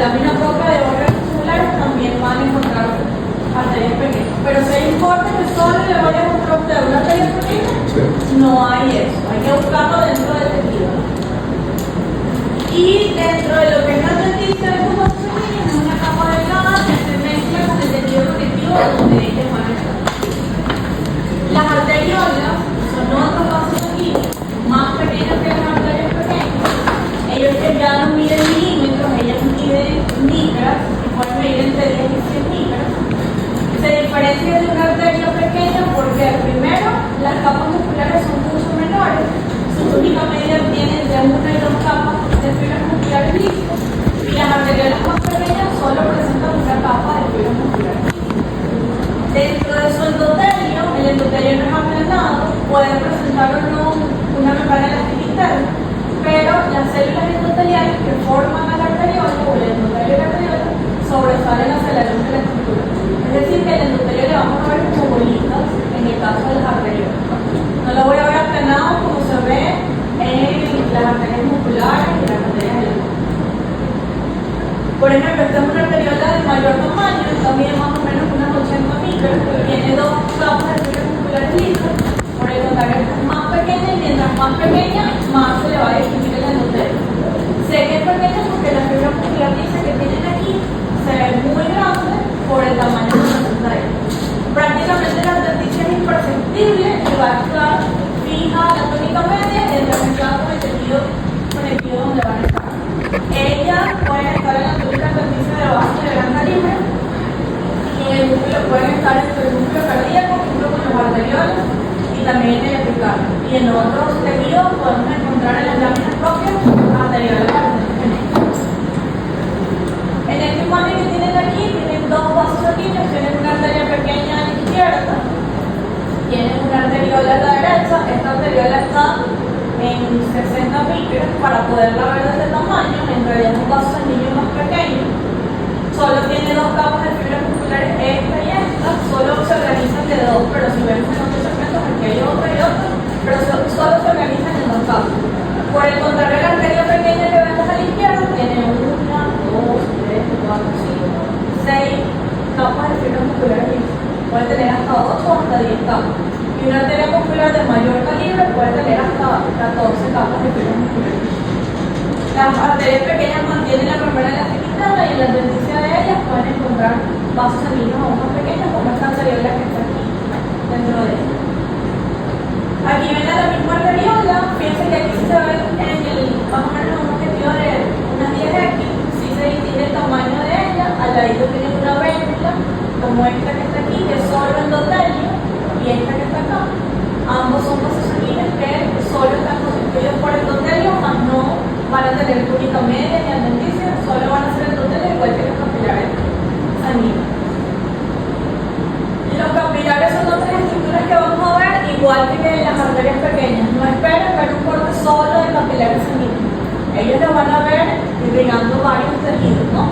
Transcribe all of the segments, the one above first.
lámina propia de órganos musculares también van a encontrar arterias pequeñas. Pero si hay un corte que solo le vaya a mostrar a usted una arteria pequeña, no hay eso. Hay que buscarlo dentro del tejido. Y dentro de lo que es la adventicia de estos vasos sanguíneos es una capa delgada que se mezcla con el tejido conectivo donde ellos van a estar. Las arteriolas son otros vasos sanguíneos más pequeños que las arterias pequeñas. Ellos ya no miden milímetros, ellas miden micras, y pueden medir entre 10 y 100 micras. Se diferencia de una arteria pequeña porque, primero, las capas musculares son mucho menores. Su única medida tiene entre 1 y 2 capas de fibras musculares lisas, y las arteriolas más pequeñas solo presentan una capa de fibras musculares lisas. Dentro de su endotelio, el endotelio no es aplanado, puede presentar o no una membrana elástica interna, pero las células endoteliales que forman a la arteriola o el endotelio de la arteriola sobresalen hacia la luz de la estructura. Es decir, que el endotelio le vamos a ver como bolitas en el caso de las arteriolas. No lo voy a ver aplanado como se ve en las arterias musculares y las arterias elásticas. Por ejemplo, esta es una arteriola de mayor tamaño, esta mide más o menos unas 80 micras, tiene 2 capas de fibras musculares lisas. Por el contrario, esta es más pequeña y mientras más pequeña, más se le va a distinguir el endotelio. Sé que es pequeña porque la fibra muscular lisa que tienen aquí se ve muy grande por el tamaño de la endotelio. Prácticamente la adventicia es imperceptible y va a estar fija la tónica media entremezclada con el tejido conectivo donde van a estar. Ellas pueden estar en la tónica adventicia de base de gran calibre y en el músculo pueden estar entre el músculo cardíaco junto con los arteriolas y también en el epicardio. Y en otros tejidos podemos encontrar en las láminas propias arteriolas. En este imagen que tienen aquí, tienen 2 vasos sanguíneos, tienen una arteria pequeña a la izquierda, tienen una arteriola a la derecha. Esta arteriola está en 60 micras para poderla ver de este tamaño, en realidad es un vaso sanguíneo más pequeño. Solo tiene 2 capas de fibras musculares, esta y esta, solo se organizan de 2, pero si vemos en otros segmentos aquí hay otra y otra, pero solo se organizan en 2 capas. Por el contrario, la arteria pequeña que vemos a la izquierda tiene 1, 2, 3, 4, 5, 6 capas de fibras musculares lisas. Puede tener hasta 8 o hasta 10 capas. Y una arteria muscular de mayor calibre puede tener hasta 14 capas de fibras musculares. Las arterias pequeñas mantienen la membrana elástica interna y en la adventicia de ellas pueden encontrar vasos sanguíneos aún más pequeños como esta arteriola que está aquí dentro de ella. Aquí ven a la misma arteriola, fíjense que aquí se ve en el más o menos un objetivo de unas 10x, sí se distingue el tamaño de ella, al ladito tiene una vértebra como esta que está aquí, que es solo endotelio, y esta que está acá. Ambos son vasos sanguíneos que solo están constituidos por endotelio, más no van a tener túnica media ni adventicia, solo van a ser endotelio igual que los capilares sanguíneos. Los capilares son otras estructuras que vamos a ver, igual que en las arterias pequeñas. No esperen ver un corte solo de capilares sanguíneos. Ellos lo van a ver irrigando varios tejidos, ¿no?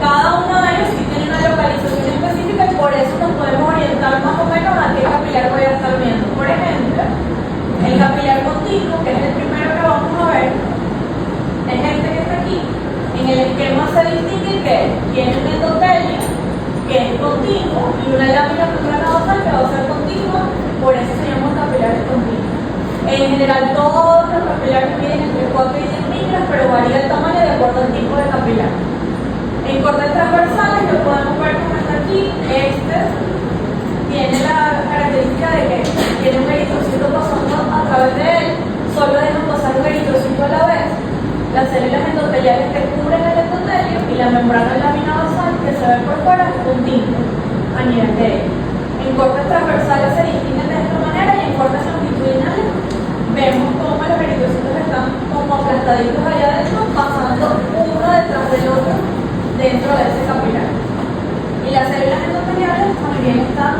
Cada uno de ellos sí tiene una localización específica y por eso nos podemos orientar más o menos a qué capilar voy a estar viendo. Por ejemplo, el capilar continuo, que es el primero que vamos a ver, es este que está aquí. En el esquema se distingue que tiene un endotelio que es continuo y una lámina membranosa que va a ser continua, por eso se llaman capilares continuos. En general todos los capilares miden entre 4 y 10 micras, pero varía el tamaño de acuerdo al tipo de capilar. En cortes transversales lo podemos ver como está aquí. Este tiene la característica de que tiene un eritrocito pasando a través de él, solo dejan pasar un eritrocito a la vez. Las células endoteliales que cubren el endotelio y la membrana lámina basal que se ve por fuera es continua a nivel de él. En cortes transversales se distinguen de esta manera y en cortes longitudinales vemos cómo los eritrocitos están como aplastaditos allá adentro, pasando uno detrás del otro dentro de ese capilar. Y las células endoteliales también están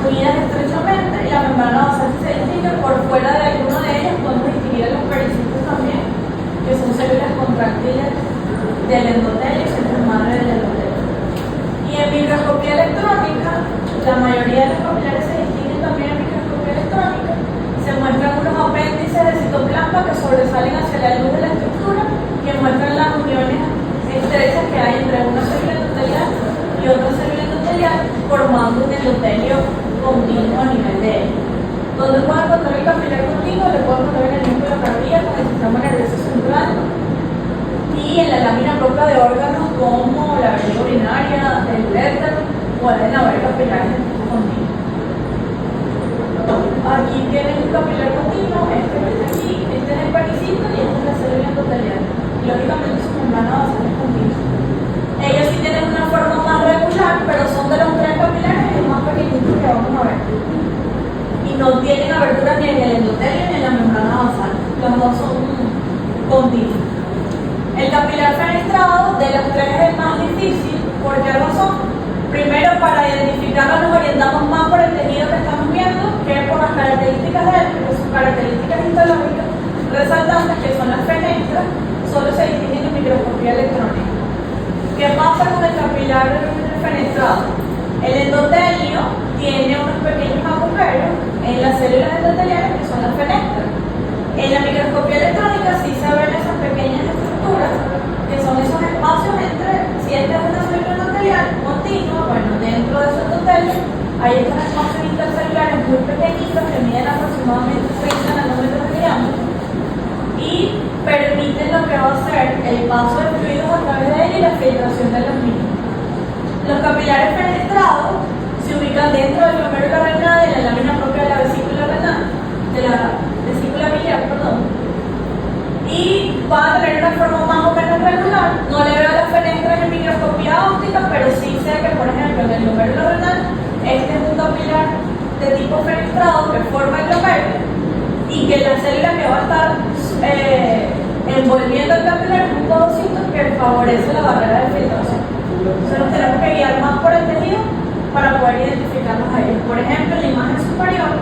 unidas estrechamente y la membrana basal se distingue por fuera de alguno de ellas. Podemos distinguir a los pericitos también, que son células contráctiles del endotelio, células madre del endotelio. Y en microscopía electrónica, la mayoría de los capilares se distinguen también en microscopía electrónica. Se muestran unos apéndices de citoplasma que sobresalen hacia la luz de la estructura, que muestran las uniones estrechas que hay entre una célula endotelial y otra célula endotelial, formando un endotelio continuo a nivel de él. Donde puedo encontrar el capilar continuo, le puedo encontrar en el núcleo cardíaco, en el sistema nervioso central y en la lámina propia de órganos como la vejiga urinaria, el uréter, pueden haber capilares de tipo continuo. Aquí tienen un capilar continuo, este que está aquí, este es el pericito y este es la célula endotelial. Lógicamente su membrana basal es continua. Ellos sí tienen una forma más regular, pero son de los tres capilares el más pequeñito que vamos a ver. Y no tienen aberturas ni en el endotelio ni en la membrana basal. Los dos son continuos. El capilar fenestrado de los tres es el más difícil. ¿Por qué razón? Primero, para identificarlo nos orientamos más por el tejido que estamos viendo que por las características de él, porque sus características histológicas resaltantes, que son las fenestras, solo se distinguen en microscopía electrónica. ¿Qué pasa con el capilar fenestrado? El endotelio tiene unos pequeños agujeros en las células endoteliales que son las fenestras. En la microscopía electrónica sí se ven esas pequeñas estructuras que son esos espacios entre, si esta es una célula endotelial continua, bueno, dentro de su endotelio hay estos espacios intercelulares muy pequeñitos que miden aproximadamente 30 nanómetros de diámetro y permiten lo que va a ser el paso de fluidos a través de él y la filtración de los mismos. Los capilares fenestrados se ubican dentro del glomérulo renal, en la lámina propia de la vesícula renal, de la vesícula biliar, perdón, y va a tener una forma más o menos regular. No le veo las fenestras en microscopía óptica, pero sí sé que, por ejemplo, en el glomérulo renal, este es un capilar de tipo fenestrado que forma el glomérulo y que la célula que va a estar envolviendo el capilar es un podocito que favorece la barrera de filtración. Entonces nos tenemos que guiar más por el tejido para poder identificarlos a ellos. Por ejemplo, en la imagen superior,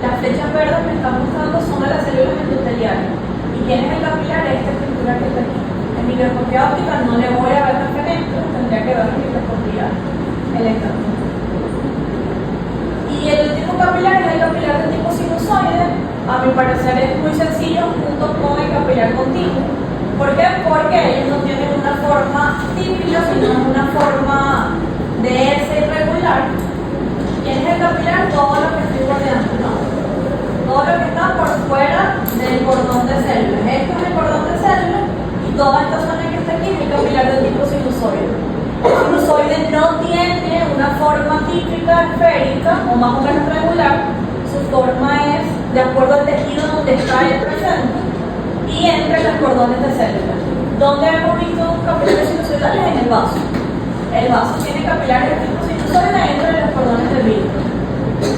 las flechas verdes que están mostrando son de las células endoteliales. ¿Y quién es el capilar? Esta estructura que está aquí. En microscopía óptica no le voy a ver las fenestras, tendría que ver en microscopía electrónica. Y el último capilar es el capilar de tipo sinusoide. A mi parecer es muy sencillo junto con el capilar continuo. ¿Por qué? Porque ellos no tienen una forma típica, sino una forma de S irregular. ¿Quién es el capilar? Todo lo que estoy rodeando, ¿no? Todo lo que está por fuera del cordón de células. Esto es el cordón de células y toda esta zona que está aquí es el capilar de tipo sinusoide. El sinusoide no tiene una forma típica esférica o más o menos regular. Su forma es de acuerdo al tejido donde está el presente y entre los cordones de células. ¿Dónde hemos visto capilares sinusoidales? En el vaso. El vaso tiene capilares de tipo sinusoide entre los cordones del vidrio.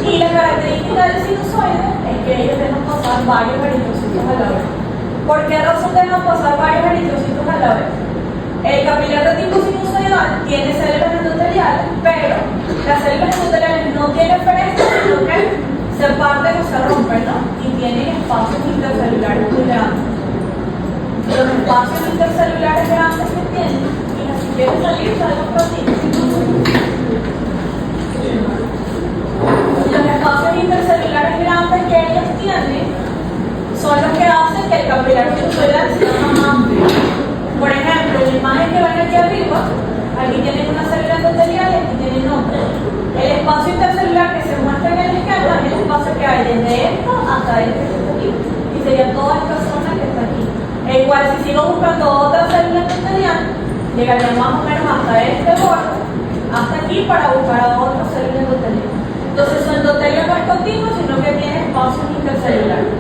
Y la característica del sinusoide es que ellos dejan pasar varios eritrocitos a la vez. ¿Por qué razón dejan pasar varios eritrocitos a la vez? El capilar de tipo sinusoidal tiene células endoteliales, pero las células endoteliales no tienen fenestras, sino que se parten o se rompen, ¿no? Y tienen espacios intercelulares muy grandes. Los espacios intercelulares grandes que tienen, y si quieren salir, salgan por ti. Los espacios intercelulares grandes que ellos tienen son los que hacen que el capilar sinusoidal sea más amplio. Por ejemplo, en la imagen que ven aquí arriba, aquí tienen una célula endotelial y aquí tienen otra. El espacio intercelular que se muestra en el esquema es el espacio que hay desde esto hasta este que está aquí. Y sería toda esta zona que está aquí. E igual, si sigo buscando otra célula endotelial, llegaría más o menos hasta este borde, hasta aquí, para buscar a otra célula endotelial. Entonces, su endotelio no es continuo, sino que tiene espacios intercelulares.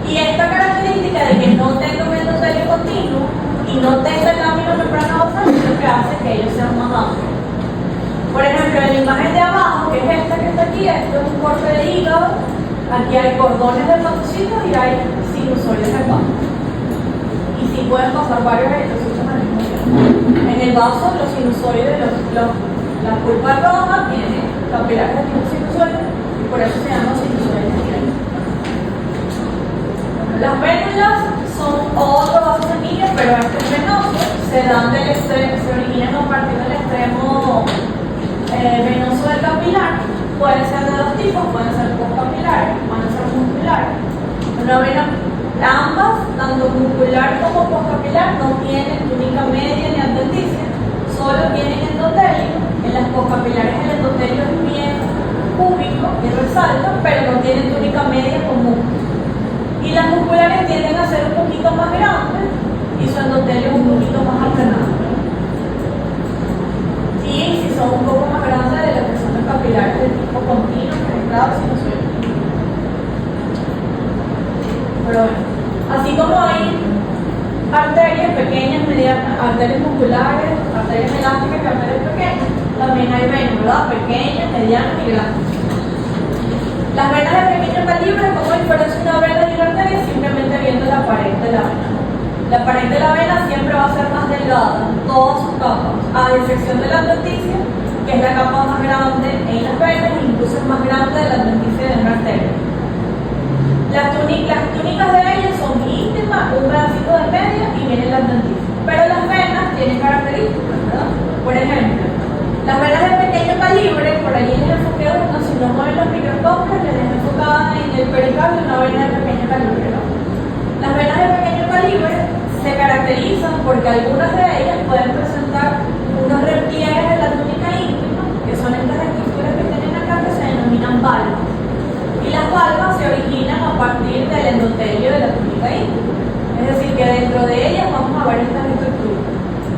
Y esta característica de que no tenga un endotelio continuo y no tenga el lámina membrana basal es lo que hace que ellos sean más amplios. Por ejemplo, en la imagen de abajo, que es esta que está aquí, esto es un corte de hígado. Aquí hay cordones de hepatocitos y hay sinusoides abajo. Y sí pueden pasar varios eritrocitos al mismo tiempo. En el vaso, los sinusoides, la pulpa roja tiene capilares de tipo sinusoide y por eso se llaman sinusoides directos. Las vénulas son otro vaso sanguíneo, pero este es venoso. Se dan del extremo, se originan a partir del extremo venoso del capilar. Pueden ser de dos tipos, pueden ser postcapilares, pueden ser musculares. Una vena, ambas, tanto muscular como postcapilar, no tienen túnica media ni adventicia, poquito más grande y su endotelio un poquito más aplanado. Y si son un poco más grandes de lo que son los capilares de tipo continuo, penetrado, sinusoidal. Pero bueno, así como hay arterias pequeñas, medianas, arterias musculares, arterias elásticas y arterias pequeñas, también hay venas, ¿verdad? Pequeñas, medianas y grandes. Las venas de pequeño calibre, ¿cómo diferencia una vena y una arteria? Simplemente viendo la pared de la vena. La pared de la vena siempre va a ser más delgada en todas sus capas, a excepción de la adventicia, que es la capa más grande en las venas e incluso es más grande de la adventicia de una arteria. Las túnicas de ellas son íntimas, un pedacito de media y viene la adventicia. Pero las venas tienen características, ¿verdad? Por ejemplo, las venas de pequeño calibre, por allí en el enfoque 1, si no mueven los microscopios, les dejo enfocada en el pericardio una vena de pequeño calibre, ¿no? Las venas de pequeño calibre se caracterizan porque algunas de ellas pueden presentar unos repliegues de la túnica íntima, que son estas estructuras que tienen acá que se denominan valvas. Y las valvas se originan a partir del endotelio de la túnica íntima. Es decir, que dentro de ellas vamos a ver estas estructuras.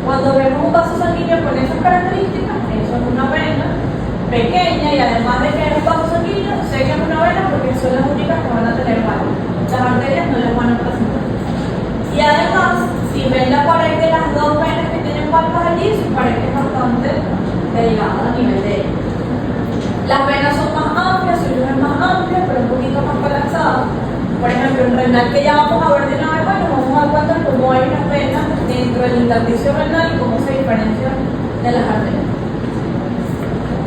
Cuando vemos un vaso sanguíneo con esas características, eso es una vena pequeña y además de que es un vaso sanguíneo, sé que es una vena porque son las únicas que van a tener valvas. Las arterias no las van a presentar. Y además, si ven la pared de las dos venas que tienen valvas allí, su pared es bastante delgada a nivel de ellas. Las venas son más amplias, su luz es más amplia, pero un poquito más colapsada. Por ejemplo, en renal, que ya vamos a ver de una vez, bueno, vamos a dar cuenta de cómo hay unas venas dentro del intersticio renal y cómo se diferencian de las arterias.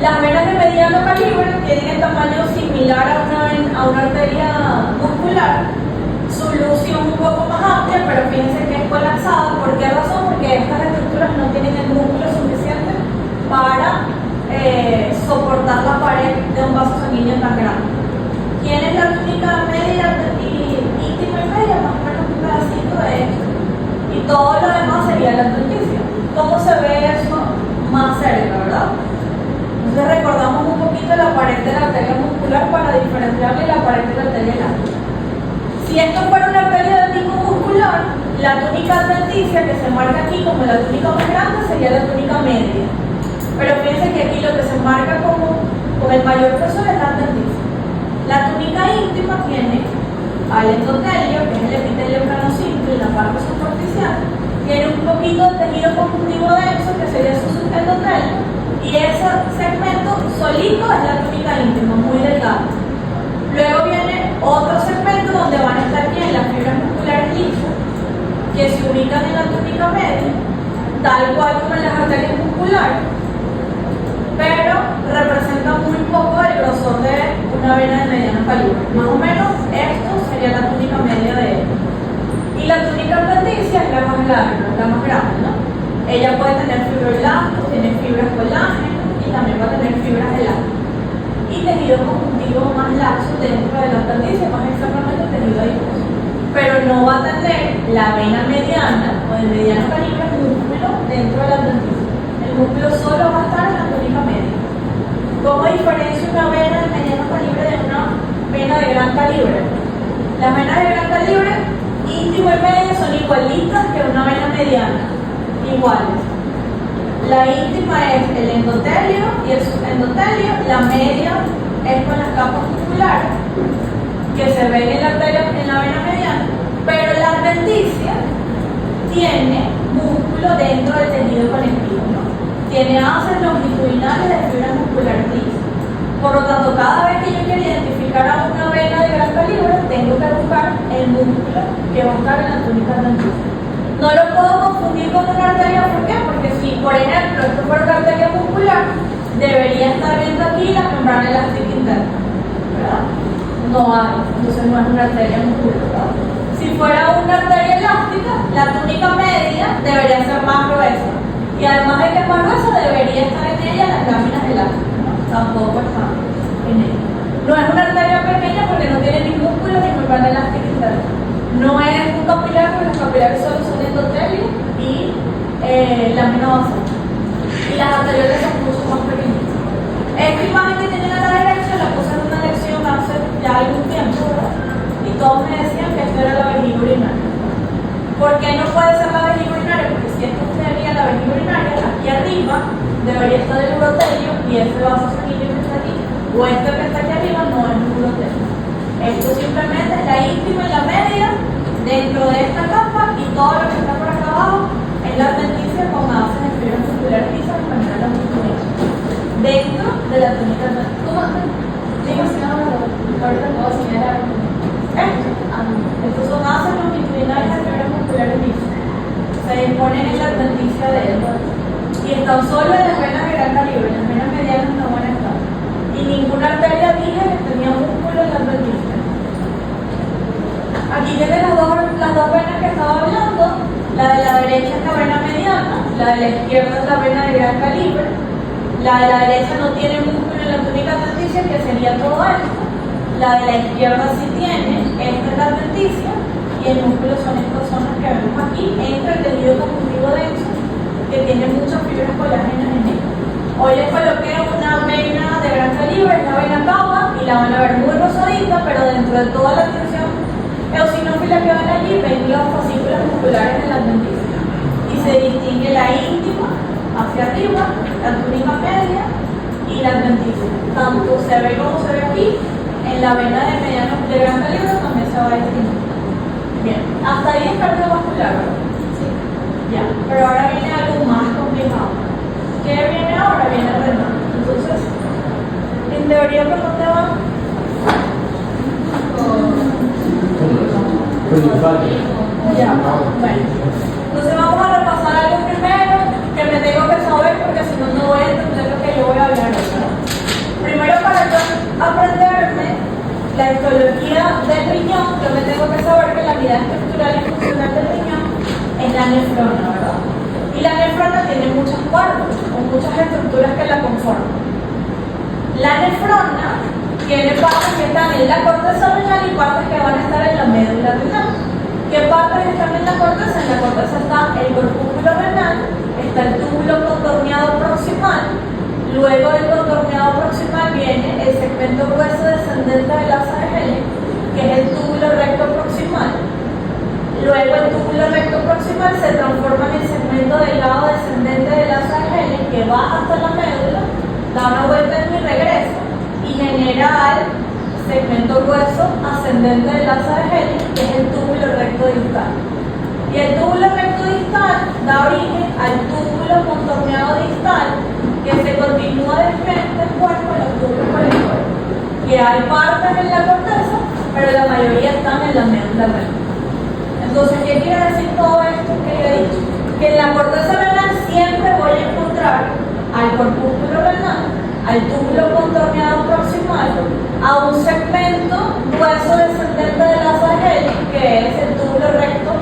Las venas de mediano calibre tienen el tamaño similar a una arteria muscular. Su luz sí es un poco más amplia, pero fíjense que es colapsada. ¿Por qué razón? Porque estas estructuras no tienen el músculo suficiente para soportar la pared de un vaso sanguíneo tan grande. ¿Quién es la túnica media y íntima y media? Más o menos un pedacito de esto. Y todo lo demás sería la adventicia. ¿Cómo se ve eso más cerca, verdad? Entonces recordamos un poquito la pared de la arteria muscular para diferenciarle la pared de la arteria elástica. Si esto fuera una arteria de tipo muscular, la túnica adventicia que se marca aquí como la túnica más grande sería la túnica media. Pero fíjense que aquí lo que se marca como con el mayor peso es la adventicia. La túnica íntima tiene al endotelio, que es el epitelio plano simple, la parte superficial, tiene un poquito de tejido conjuntivo denso, que sería su endotelio, y ese segmento solito es la túnica íntima, muy delgada. Luego viene otro segmento donde van a estar bien las fibras musculares lisas, que se ubican en la túnica media, tal cual como en las arterias musculares, pero representa muy poco el grosor de una vena de mediano calibre. Más o menos esto sería la túnica media de ella. Y la túnica adventicia es la más larga, la más grande, ¿no? Ella puede tener fibroblastos, tiene fibras colágeno y también va a tener fibras elásticas. Y tejido conjuntivo más laxo dentro de la adventicia, más exactamente tejido adiposo. Pero no va a tener la vena mediana o de mediano calibre músculo dentro de la adventicia. El músculo solo va a estar en la túnica media. ¿Cómo diferencia una vena de mediano calibre de una vena de gran calibre? Las venas de gran calibre, íntima y media, son igualitas que una vena mediana, iguales. La íntima es el endotelio y el subendotelio, la media es con las capas musculares que se ven en la arteria, en la vena mediana, pero la adventicia tiene músculo dentro del tejido conectivo, ¿no? Tiene haces longitudinales de fibras musculares lisas. Por lo tanto, cada vez que yo quiero identificar a una vena de gran calibre, tengo que buscar el músculo que va a estar en la túnica adventicia. No lo puedo confundir con una arteria, ¿por qué? Porque si, por ejemplo, esto fuera una arteria muscular, debería estar viendo aquí la membrana elástica interna, ¿verdad? No hay, entonces no es una arteria muscular, ¿verdad? Si fuera una arteria elástica, la túnica media debería ser más gruesa. Y además de que es más gruesa, debería estar en ella las láminas elásticas, ¿no? Tampoco está en ella. No es una arteria pequeña porque no tiene ni músculo ni membrana elástica interna. No es un capilar porque los capilares solo son endotelio y lámina basal. Y las anteriores son mucho más pequeñitas. Esta imagen que tienen a la derecha la puse en una lección hace ya algún tiempo, ¿verdad? Y todos me decían que esto era la vejiga urinaria. ¿Por qué no puede ser la vejiga urinaria? Porque si esto sería la vejiga urinaria, aquí arriba debería estar el urotelio y este vaso sanguíneo que está aquí, o este que está aquí arriba no es un urotelio. Esto simplemente es la íntima y la media dentro de esta capa y todo lo que está por acá abajo es la adventicia con bases de fibras musculares lisas y manejar la musculares. Dentro de la túnica ¿cómo? Digo, si no, ahorita puedo señalar. Estos son bases longitudinales de fibras musculares lisas. Se disponen en la adventicia de él. Y están solo en las venas de gran calibre, en las venas medianas no van a estar. Y ninguna arteria dije que tenía músculo en la adventicia. Aquí tienen las dos venas que estaba hablando. La de la derecha es la vena mediana, la de la izquierda es la vena de gran calibre. La de la derecha no tiene músculo en la túnica adventicia, que sería todo esto. La de la izquierda sí tiene, esta es la adventicia, y el músculo son estas zonas que vemos aquí, entre el tejido conjuntivo denso, que tiene muchas fibras colágenas en él. Hoy les coloqué una vena de gran calibre, es la vena cava, y la van a ver muy rosadita, pero dentro de toda la tensión eosinófila que ven allí, ven las fascículas musculares de la adventicia. Y se distingue la íntima hacia arriba, la túnica media y la adventicia. Tanto se ve como se ve aquí, en la vena de mediano de gran calibre también se va a distinguir. Bien, hasta ahí es cardiovascular, ¿verdad? Sí. Ya, pero ahora viene algo más complicado. ¿Qué viene ahora? Viene el renal. Entonces, en teoría, ¿por dónde va? Ya, bueno. Entonces vamos a repasar algo primero que me tengo que saber porque si no, no voy a entender lo que yo voy a hablar ahora. Primero, para aprenderme la histología del riñón, yo me tengo que saber que la unidad estructural y funcional del riñón es la nefrona, ¿verdad? Y la nefrona tiene muchas partes o muchas estructuras que la conforman. La nefrona tiene partes que están en la corteza renal y partes que van a estar en la médula renal. ¿Qué partes están en la corteza? En la corteza está el corpúsculo renal, está el túbulo contorneado proximal, luego del contorneado proximal viene el segmento grueso descendente del asa de Henle, que es el túbulo recto proximal. Luego el túbulo recto proximal se transforma en el segmento delgado descendente del asa de Henle, que va hasta la médula, da una vuelta en y regresa, y genera al segmento grueso ascendente del asa de Henle, que es el túbulo recto distal. Y el túbulo recto distal da origen al túbulo contorneado distal, que se continúa de frente al cuerpo a los túbulos colectores. Que hay partes en la corteza, pero la mayoría están en la médula renal. Entonces, ¿qué quiere decir todo esto que he dicho? Que en la corteza renal siempre voy a encontrar al corpúsculo renal, al túbulo contorneado proximal, a un segmento grueso descendente del asa de Henle, que es el túbulo recto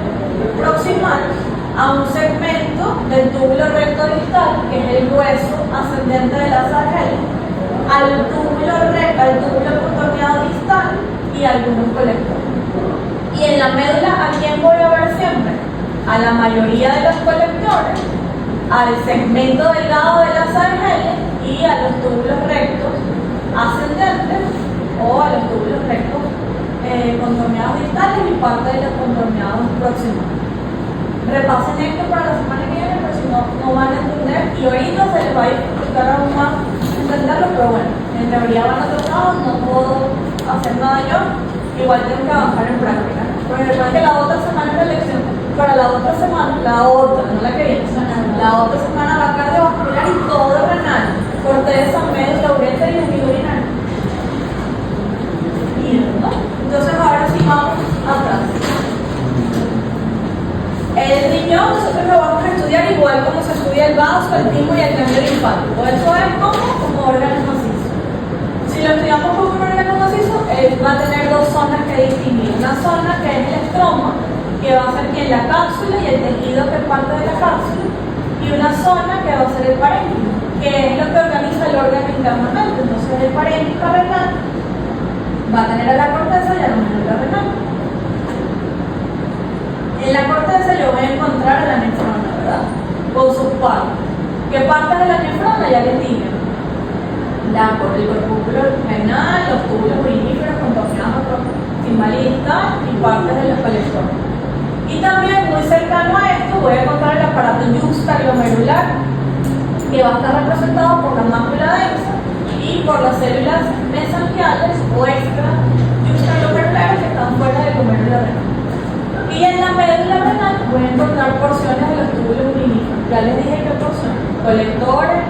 proximal, a un segmento del túbulo recto distal, que es el grueso ascendente del asa de Henle, al túbulo contorneado distal y algunos colectores. Y en la médula, ¿a quién voy a ver siempre? A la mayoría de los colectores, al segmento delgado del asa de Henle y a los túbulos rectos ascendentes o a los túbulos rectos contorneados distales y parte de los contorneados proximales. Repasen esto para la semana que viene, pero si no, no van a entender y ahorita se les va a dificultar aún más entenderlo, pero bueno, en teoría van atrasados, no puedo hacer nada yo, igual tengo que avanzar en práctica. Porque recuerden que la otra semana es la elección, para la otra semana, no la que viene, la otra semana va cardiovascular y todo renal, corteza, médula, uretra y urinaria. ¿No? Entonces ahora sí vamos atrás. El riñón nosotros lo vamos a estudiar igual como se estudia el vaso, el timo y el ganglio linfático. Eso es como órgano macizo. Si lo estudiamos como un órgano macizo, él va a tener dos zonas que distinguir. Una zona que es el estroma, que va a ser bien la cápsula y el tejido que parte de la cápsula, y una zona que va a ser el parénquima, que es lo que organiza el órgano internamente. Entonces el parénquima renal va a tener a la corteza y a la médula renal. En la corteza yo voy a encontrar a la nefrona, ¿verdad? Con sus partes. ¿Qué partes de la nefrona? Ya les dije. El corpúsculo renal, los túbulos uriníferos contorneados proximal y distal y partes de los colectores. Y Y también muy cercano a esto voy a encontrar el aparato yuxtaglomerular, que va a estar representado por la mácula densa y por las células mesangiales o extra yuxtaglomerulares que están fuera del glomérulo renal. Y en la médula renal voy a encontrar porciones de los túbulos urinarios. Ya les dije qué porciones: colectores,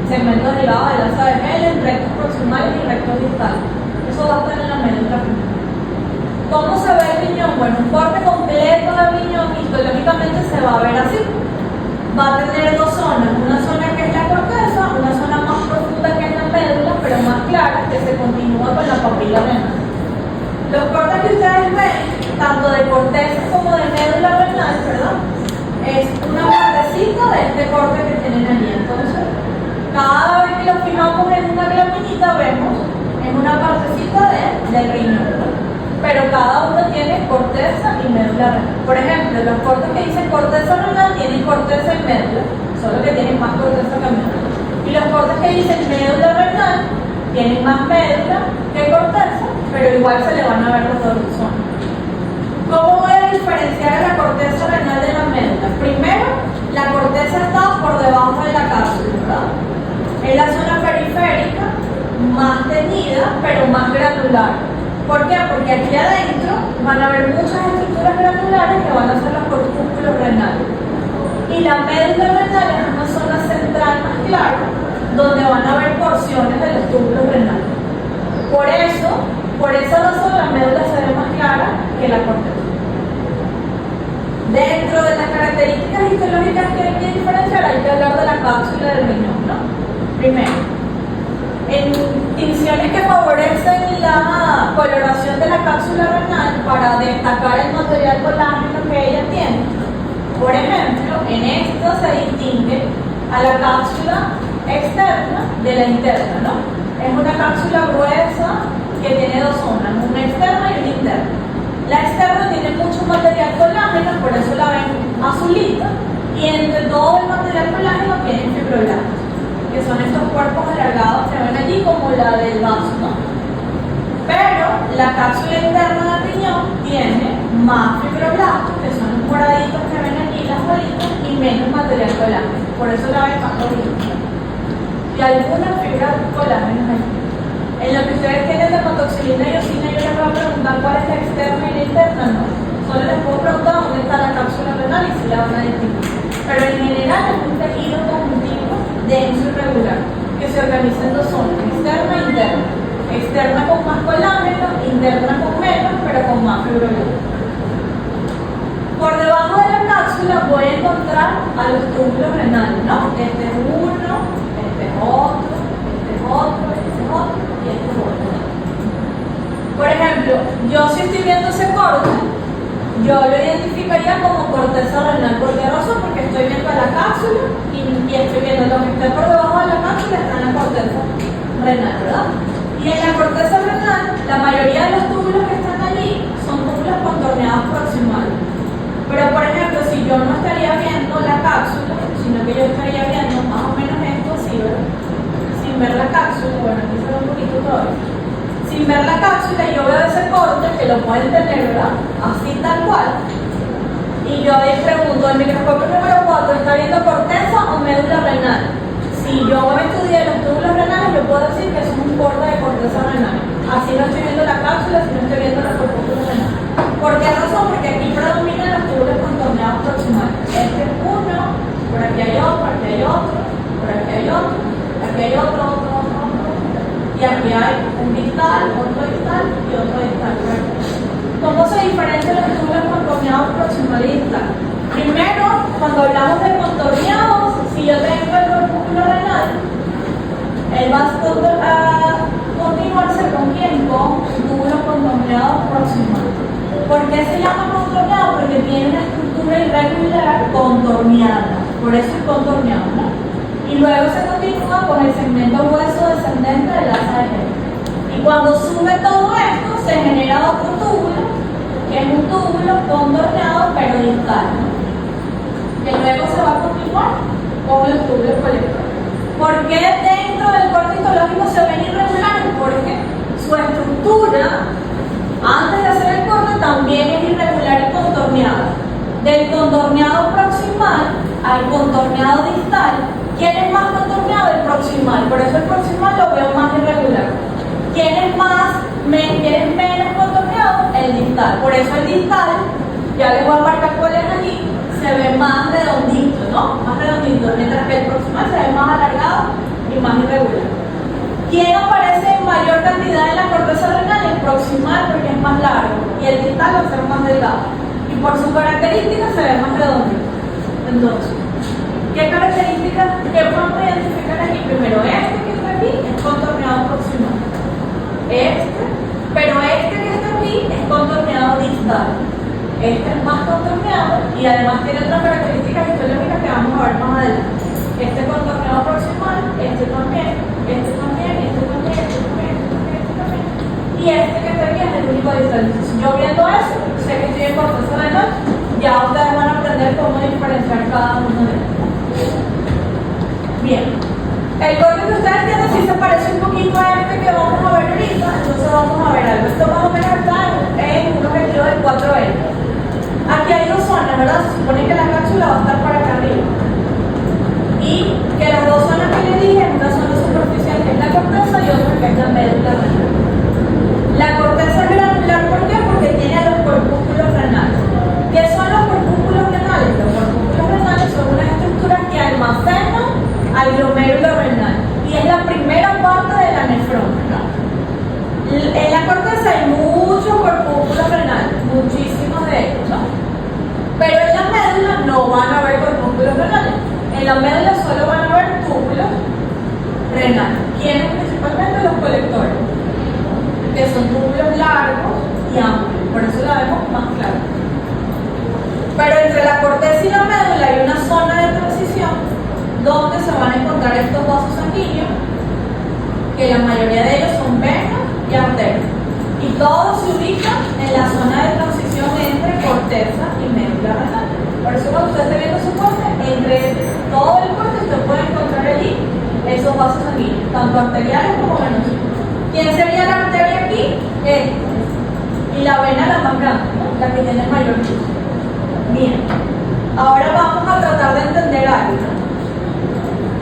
segmentos derivados de la asa de Helen, rectos proximales y rectos distales. Eso va a estar en la médula renal. ¿Cómo se ve el riñón? Bueno, un corte completo del riñón histológicamente se va a ver así. Va a tener dos zonas: una zona que es la corteza, una zona más profunda que es la médula, pero más clara, que se continúa con la papila renal. Los cortes que ustedes ven, tanto de corteza como de médula renal, perdón, es una partecita de este corte que tienen allí. Entonces, cada vez que lo fijamos en una glaminita, vemos en una partecita del riñón, ¿no? Pero cada uno tiene corteza y médula renal. Por ejemplo, los cortes que dicen corteza renal tienen corteza y médula, solo que tienen más corteza que médula. Y los cortes que dicen médula renal tienen más médula que corteza, pero igual se le van a ver los dos zonas. ¿Cómo voy a diferenciar la corteza renal de la médula? Primero, la corteza está por debajo de la cápsula, ¿verdad? Es la zona periférica, más teñida, pero más granular. ¿Por qué? Porque aquí adentro van a haber muchas estructuras granulares que van a ser los corpúsculos renales. Y la médula renal es una zona central más clara, donde van a haber porciones de los túbulos renales. Por esa razón, la médula se ve más clara que la corteza. Dentro de las características histológicas que hay que diferenciar, hay que hablar de la cápsula del riñón, ¿no? Primero, en tinciones que favorecen la coloración de la cápsula renal para destacar el material colágeno que ella tiene. Por ejemplo, en esto se distingue a la cápsula externa de la interna, ¿no? Es una cápsula gruesa que tiene dos zonas, una externa y una interna. La externa tiene mucho material colágeno, por eso la ven azulita, y entre todo el material colágeno tienen fibroblastos, que son estos cuerpos alargados que ven allí como la del vaso, ¿no? Pero la cápsula interna del riñón tiene más fibroblastos, que son los moraditos que ven allí, las bolitas, y menos material colágeno, por eso la ven más gordita. Y algunas fibras colágenas allí. En lo que ustedes tienen de hematoxilina y eosina, yo les voy a preguntar cuál es la externa y la interna, no. Solo les puedo preguntar dónde está la cápsula renal y si la van a distinguir. Pero en general es un tejido conjuntivo denso y regular, que se organiza en dos zonas, externa e interna. Externa con más colágeno, interna con menos, pero con más fibroblastos. Por debajo de la cápsula voy a encontrar a los túbulos renales, ¿no? Este es uno, este es otro, este es otro, este es otro y este es otro. Por ejemplo, yo si estoy viendo ese corte, yo lo identificaría como corteza renal. ¿Por qué razón? Porque estoy viendo la cápsula y estoy viendo lo que está por debajo de la cápsula está en la corteza renal, ¿verdad? Y en la corteza renal, la mayoría de los túbulos que están allí son túbulos contorneados proximales. Pero por ejemplo, si yo no estaría viendo la cápsula, sino que yo estaría viendo más o menos esto así, ¿verdad? Sin ver la cápsula, bueno, aquí se ve un poquito todavía. Sin ver la cápsula, yo veo ese corte, que lo pueden tener, ¿verdad? Así tal cual. Y yo ahí pregunto, ¿el microscopio número 4 está viendo corteza o médula renal? Si yo estudié los túbulos renales, yo puedo decir que es un corte de corteza renal. Así no estoy viendo la cápsula, si no estoy viendo la corpúsculos renal. ¿Por qué razón? Porque aquí predominan los túbulos contorneados proximales. Este es uno, por aquí hay otro, aquí hay otro, por aquí hay otro, aquí hay otro. Y aquí hay un distal y otro distal. ¿Cómo se diferencian los túbulos contorneados proximal y distal? Primero, cuando hablamos de contorneados, si yo tengo el corpúsculo renal, él va a continuarse con quién? Con túbulos contorneados proximales. ¿Por qué se llama contorneado? Porque tiene una estructura irregular contorneada. Por eso es contorneado, ¿no? Y luego se continúa con el segmento hueso descendente de la asa de Helen. Y cuando sube todo esto, se genera otro túbulo, que es un túbulo contorneado pero distal, ¿no? Que luego se va a continuar con los túbulos colectores. ¿Por qué dentro del corte histológico se ven irregulares? Porque su estructura, antes de hacer el corte, también es irregular y contorneada. Del contorneado proximal al contorneado distal, ¿quién es más contorneado? El proximal. Por eso el proximal lo veo más irregular. ¿Quién es menos contorneado? El distal. Por eso el distal, ya les voy a marcar cuál es aquí, se ve más redondito, ¿no? Más redondito, mientras que el proximal se ve más alargado y más irregular. ¿Quién aparece en mayor cantidad en la corteza renal? El proximal, porque es más largo, y el distal va a ser más delgado. Y por su característica se ve más redondito. Entonces, ¿qué características que podemos identificar aquí? Primero, este que está aquí es contorneado proximal. Pero este que está aquí es contorneado distal. Este es más contorneado y además tiene otras características histológicas que vamos a ver más adelante. Este contorneado proximal, este también, este también, este también, este también, este también, este también. Y este que está aquí es el único distal. Entonces, yo viendo eso, sé que estoy en corteza renal, ya ustedes van a aprender cómo diferenciar cada uno de ellos. Bien. El corte que ustedes tienen sí se parece un poquito a este que vamos a ver ahorita, entonces vamos a ver algo. Esto más o menos está en un objetivo de 4L. Aquí hay dos zonas, ¿verdad? Se supone que la cápsula va a estar para acá arriba. Y que las dos zonas que les dije, una zona superficial que es la corteza y otra que es la médula renal. La corteza es granular, ¿por qué? Porque tiene a los corpúsculos renales. ¿Qué son los corpúsculos renales? Los corpúsculos renales son unas estructuras que almacenan al glomérulo renal y es la primera parte de la nefrona, ¿verdad? En la corteza hay muchos corpúsculos renales, muchísimos de ellos, ¿no? Pero en la médula no van a haber corpúsculos renales. En la médula solo van a haber túbulos renales. ¿Quiénes? Principalmente los colectores, que son túbulos largos y amplios, por eso la vemos más clara. Pero entre la corteza y la médula hay una zona de transición donde se van a encontrar estos vasos sanguíneos, que la mayoría de ellos son venas y arterias. Y todos se ubican en la zona de transición entre corteza y médula renal. Por eso cuando usted esté viendo su corte, entre todo el corte usted puede encontrar allí esos vasos sanguíneos, tanto arteriales como venosos. ¿Quién sería la arteria aquí? Esta. Y la vena la más grande, ¿no? La que tiene el mayor uso. Bien. Ahora vamos a tratar de entender algo.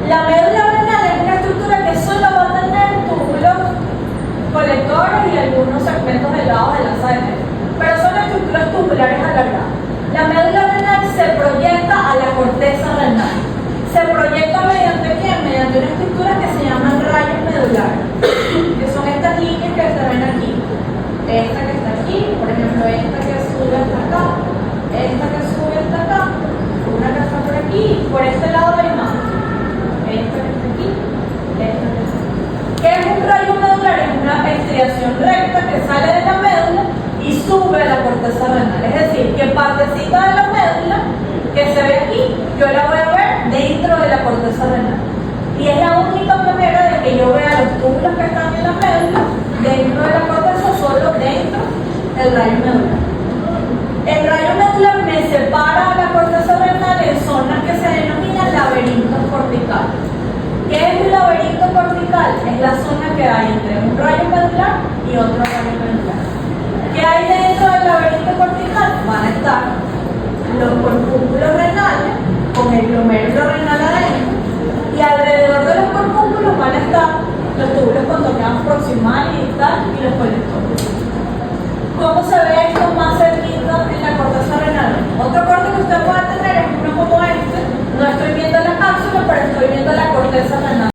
La médula renal es una estructura que solo va a tener túbulos colectores y algunos segmentos delgados de la sangre, pero son estructuras tubulares alargadas. La médula renal se proyecta a la corteza renal. Se proyecta mediante ¿qué? Mediante una estructura que se llaman rayos medulares, que son estas líneas que se ven aquí. Esta que está aquí, por ejemplo, esta que sube hasta acá, esta que sube hasta acá, una que está por aquí, y por este lado hay más. Esta que está aquí, esta que está aquí. ¿Qué es un rayo medular? Es una estriación recta que sale de la médula y sube a la corteza renal. Es decir, que partecita de la médula que se ve aquí, yo la voy a ver dentro de la corteza renal. Y es la única manera de que yo vea los túbulos que están en la médula dentro de la corteza, solo dentro del rayo medular. El rayo medular me separa a la corteza renal en zonas que se denominan laberintos corticales. ¿Qué es un laberinto cortical? Es la zona que hay entre un rayo medular y otro rayo medular. ¿Qué hay dentro del laberinto cortical? Van a estar los corpúsculos renales con el glomérulo renal adentro y alrededor de los corpúsculos van a estar los túbulos contorneados proximal y distal y los colectores. ¿Cómo se ve esto más cerquita en la corteza renal? Otro corte que usted puede tener es uno como este. No estoy viendo la cápsula, pero estoy viendo la corteza renal